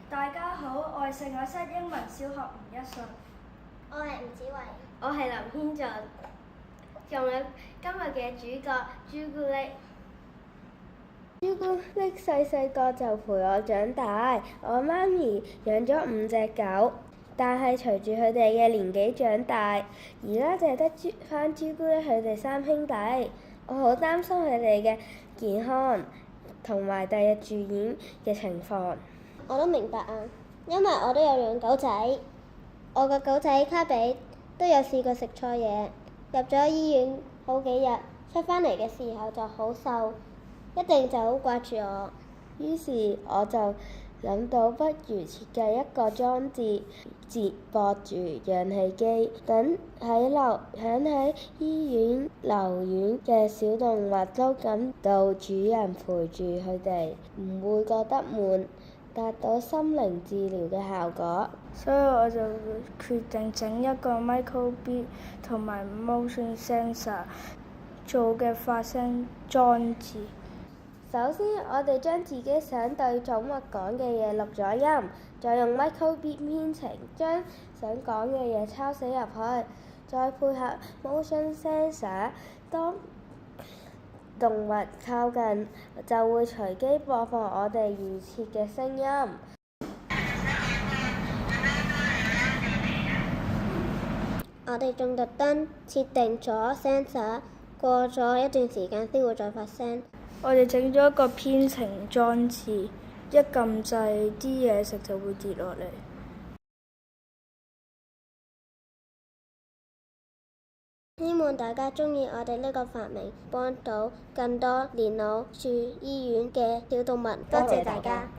大家好，我係聖愛瑟英文小學吳一信。我係吳子維。我係林軒俊。仲有今日嘅主角朱古力。朱古力細個就陪我長大，我媽咪養咗5隻狗，但係隨住佢哋嘅年紀長大，而家淨係得返朱古力佢哋3兄弟，我好擔心佢哋嘅健康同埋第日住院嘅情況。我都明白啊，因為我都有養狗仔，我個狗仔卡比都有試過食錯嘢，入咗醫院好幾日，出返嚟嘅時候就好瘦，一定就好掛住我。於是我就諗到，不如設計一個裝置，接駁住氧氣機，等喺醫院留院嘅小動物都感到主人陪住佢哋，唔會覺得悶，達到心靈治療嘅效果。所以我就決定整一個 micro:bit 同埋 motion sensor 做嘅發聲裝置。首先，我哋將自己想對寵物講嘅嘢錄咗音，再用 micro:bit 編程將想講嘅嘢抄寫入去，再配合 motion sensor， 當動物靠近就會隨機播放我哋預設嘅聲音。我哋仲特登設定咗 sensor， 過咗一段時間先會再發聲。我哋整咗一個編程裝置，一撳掣啲嘢食就會跌落嚟。希望大家鍾意我哋呢個發明，幫到更多年老住醫院嘅小動物。多謝大家。